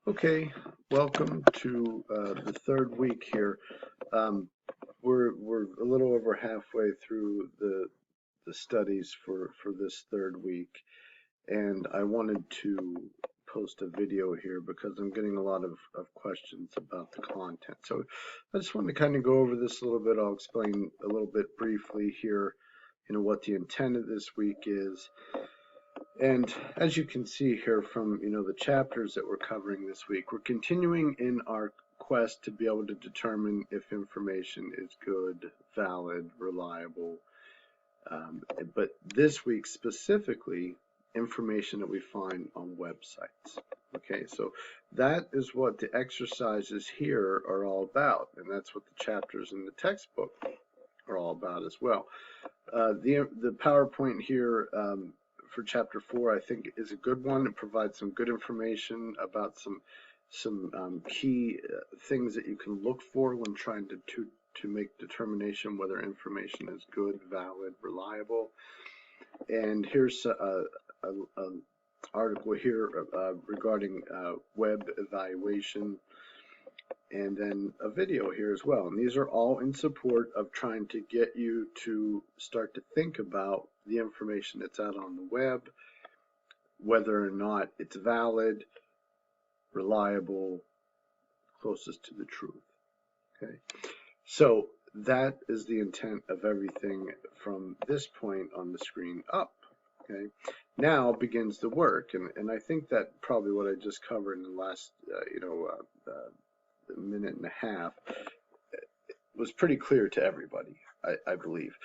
Okay, welcome to the third week here. Um, we're a little over halfway through the studies for this third week, and I wanted to post a video here because I'm getting a lot of questions about the content. So I just wanted to kind of go over this a little bit. I'll explain a little bit briefly here, what the intent of this week is. And as you can see here from, the chapters that we're covering this week, we're continuing in our quest to be able to determine if information is good, valid, reliable. But this week specifically, information that we find on websites. Okay, so that is what the exercises here are all about, and that's what the chapters in the textbook are all about as well. The PowerPoint here for chapter 4, I think, is a good one. It provides some good information about some key things that you can look for when trying to make determination whether information is good, valid, reliable. And here's an article here regarding web evaluation, and then a video here as well. And these are all in support of trying to get you to start to think about the information that's out on the web, whether or not it's valid, reliable, closest to the truth. Okay, so that is the intent of everything from this point on the screen up. Okay, now begins the work, and I think that probably what I just covered in the last minute and a half was pretty clear to everybody, I believe.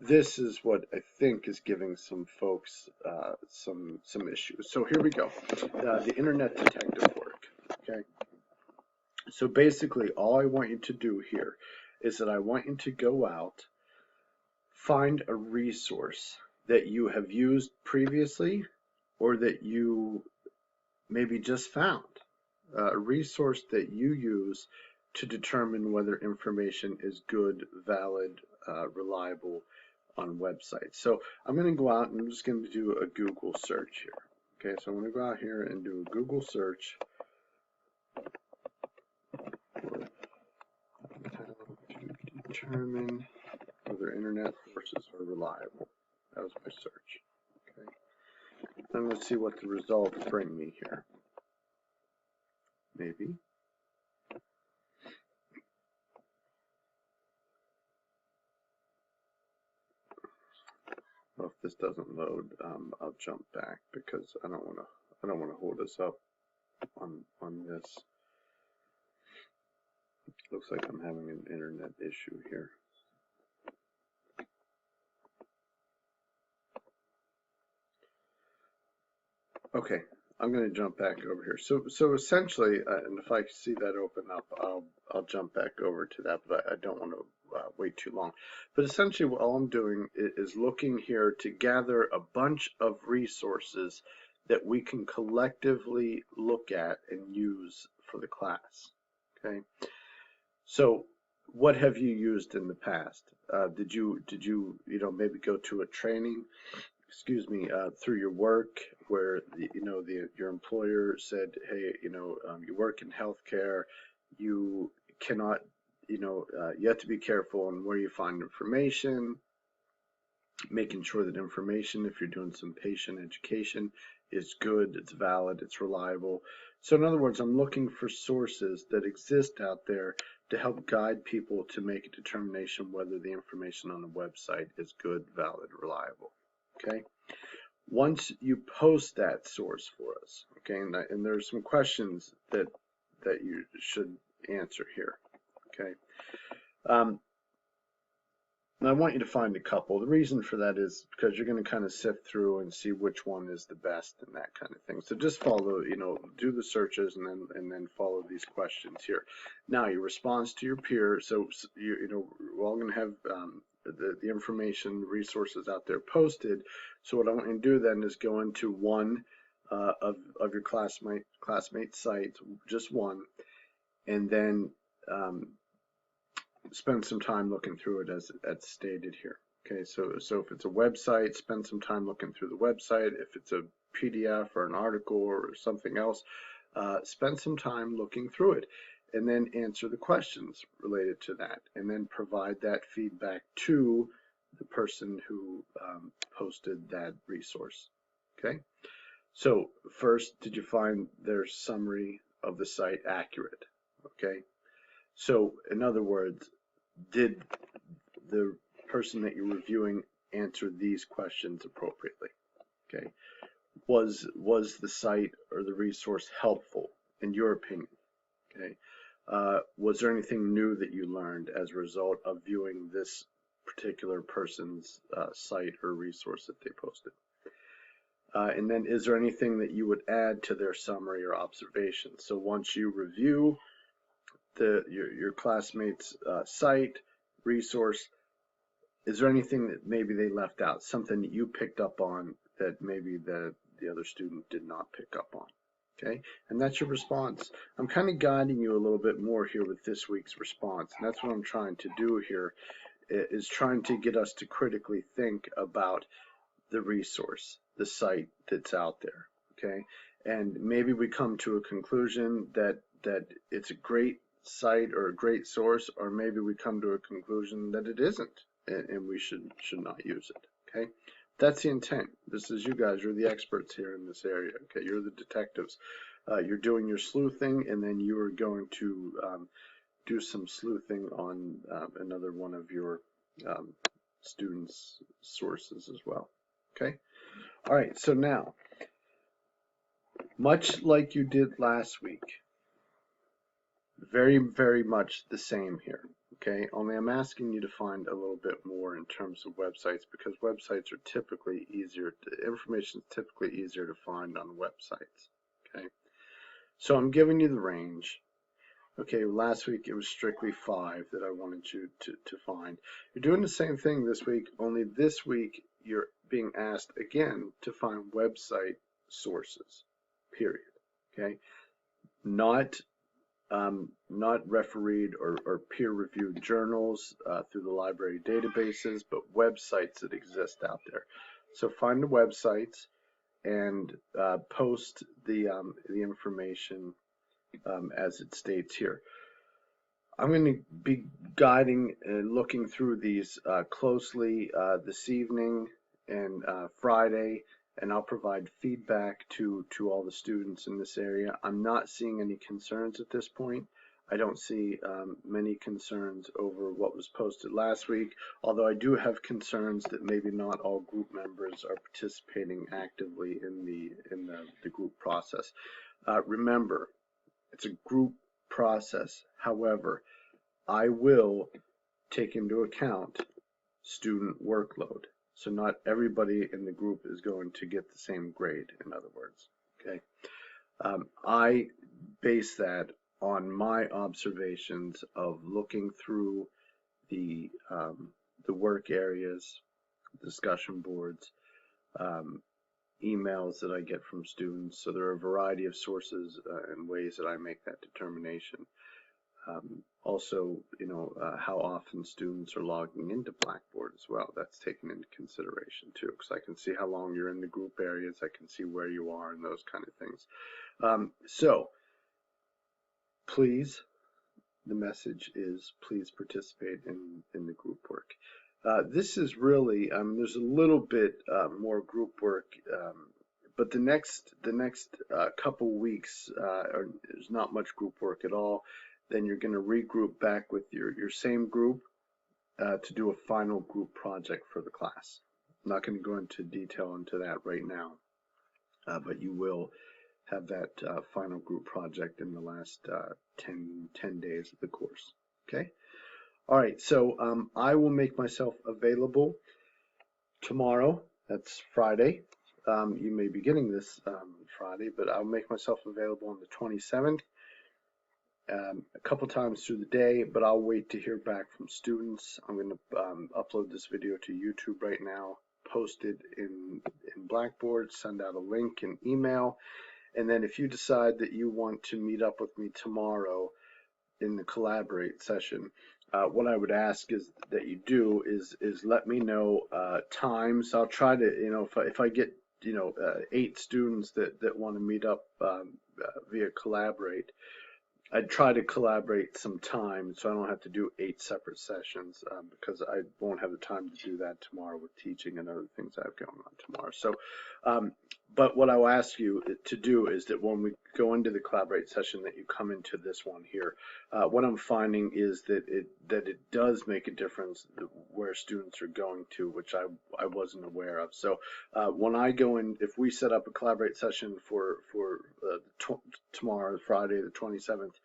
This is what I think is giving some folks some issues. So here we go. The internet detective work. Okay. So basically, all I want you to do here is that I want you to go out, find a resource that you have used previously or that you maybe just found. A resource that you use to determine whether information is good, valid, reliable on websites. So I'm going to go out and I'm just going to do a Google search here. Okay, so I'm going to go out here and do a Google search to determine whether internet sources are reliable. That was my search. Okay, and let's see what the results bring me here. Maybe. Well, if this doesn't load, I'll jump back because I don't want to hold us up on this. Looks like I'm having an internet issue here. Okay, I'm going to jump back over here. So essentially, and if I see that open up, I'll jump back over to that, but I don't want to wait too long. But essentially, what all I'm doing is looking here to gather a bunch of resources that we can collectively look at and use for the class. Okay. So what have you used in the past? Did you maybe go to a training, through your work where your employer said, hey, you work in healthcare, you cannot, you have to be careful on where you find information, making sure that information, if you're doing some patient education, is good, it's valid, it's reliable. So in other words, I'm looking for sources that exist out there to help guide people to make a determination whether the information on the website is good, valid, reliable. Okay. Once you post that source for us, okay, and there's some questions that you should answer here. Okay. I want you to find a couple. The reason for that is because you're going to kind of sift through and see which one is the best and that kind of thing. So just follow, do the searches and then follow these questions here. Now, your response to your peer. So we're all going to have the information, resources out there posted. So what I want you to do then is go into one of your classmate sites, just one, and then spend some time looking through it as stated here. Okay, so if it's a website, spend some time looking through the website. If it's a PDF or an article or something else, spend some time looking through it, and then answer the questions related to that, and then provide that feedback to the person who posted that resource. Okay, so first, did you find their summary of the site accurate? Okay, so in other words, did the person that you're reviewing answer these questions appropriately? Okay, was the site or the resource helpful in your opinion? Okay, was there anything new that you learned as a result of viewing this particular person's site or resource that they posted? And then is there anything that you would add to their summary or observation? So once you review your classmate's site, resource, is there anything that maybe they left out, something that you picked up on that maybe the other student did not pick up on? Okay, and that's your response. I'm kind of guiding you a little bit more here with this week's response, and that's what I'm trying to do here, is trying to get us to critically think about the resource, the site that's out there. Okay, and maybe we come to a conclusion that it's a great site or a great source, or maybe we come to a conclusion that it isn't, and we should not use it. Okay, that's the intent. This is you guys. You're the experts here in this area. Okay, you're the detectives. You're doing your sleuthing, and then you are going to do some sleuthing on another one of your students' sources as well. Okay. All right. So now, much like you did last week, very, very much the same here. Okay, only I'm asking you to find a little bit more in terms of websites, because websites are typically easier, information is typically easier to find on websites. Okay, so I'm giving you the range. Okay, last week it was strictly 5 that I wanted you to find. You're doing the same thing this week, only this week you're being asked again to find website sources, period. Okay, not refereed or peer-reviewed journals through the library databases, but websites that exist out there. So find the websites and post the information as it states here. I'm going to be guiding and looking through these closely this evening and Friday, and I'll provide feedback to all the students in this area. I'm not seeing any concerns at this point. I don't see many concerns over what was posted last week, although I do have concerns that maybe not all group members are participating actively in the group process. Remember, it's a group process. However, I will take into account student workload. So not everybody in the group is going to get the same grade, in other words. Okay, I base that on my observations of looking through the work areas, discussion boards, emails that I get from students. So there are a variety of sources and ways that I make that determination. Also, how often students are logging into Blackboard as well. That's taken into consideration too, because I can see how long you're in the group areas. I can see where you are and those kind of things. So please, the message is please participate in the group work. This is really, there's a little bit more group work, but the next couple weeks, there's not much group work at all. Then you're going to regroup back with your same group to do a final group project for the class. I'm not going to go into detail into that right now, but you will have that final group project in the last 10 days of the course. Okay. All right. So I will make myself available tomorrow. That's Friday. You may be getting this Friday, but I'll make myself available on the 27th. A couple times through the day, but I'll wait to hear back from students. I'm going to upload this video to YouTube right now, post it in Blackboard, send out a link and email, and then if you decide that you want to meet up with me tomorrow in the Collaborate session, what I would ask is that you do is let me know times. I'll try to, if I get 8 students that want to meet up via Collaborate, I'd try to collaborate some time so I don't have to do 8 separate sessions because I won't have the time to do that tomorrow with teaching and other things I have going on tomorrow. So, but what I'll ask you to do is that when we go into the Collaborate session that you come into this one here, what I'm finding is that it does make a difference where students are going to, which I wasn't aware of. So when I go in, if we set up a Collaborate session for tomorrow, Friday the 27th,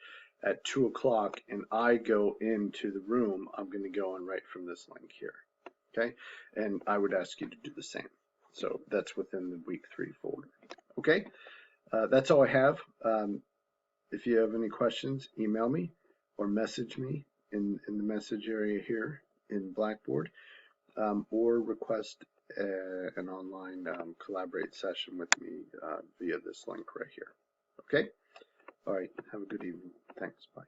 at 2 o'clock, and I go into the room, I'm going to go in right from this link here. Okay, and I would ask you to do the same. So that's within the week 3 folder. Okay, that's all I have. If you have any questions, email me or message me in the message area here in Blackboard, or request an online Collaborate session with me via this link right here. Okay? All right. Have a good evening. Thanks. Bye.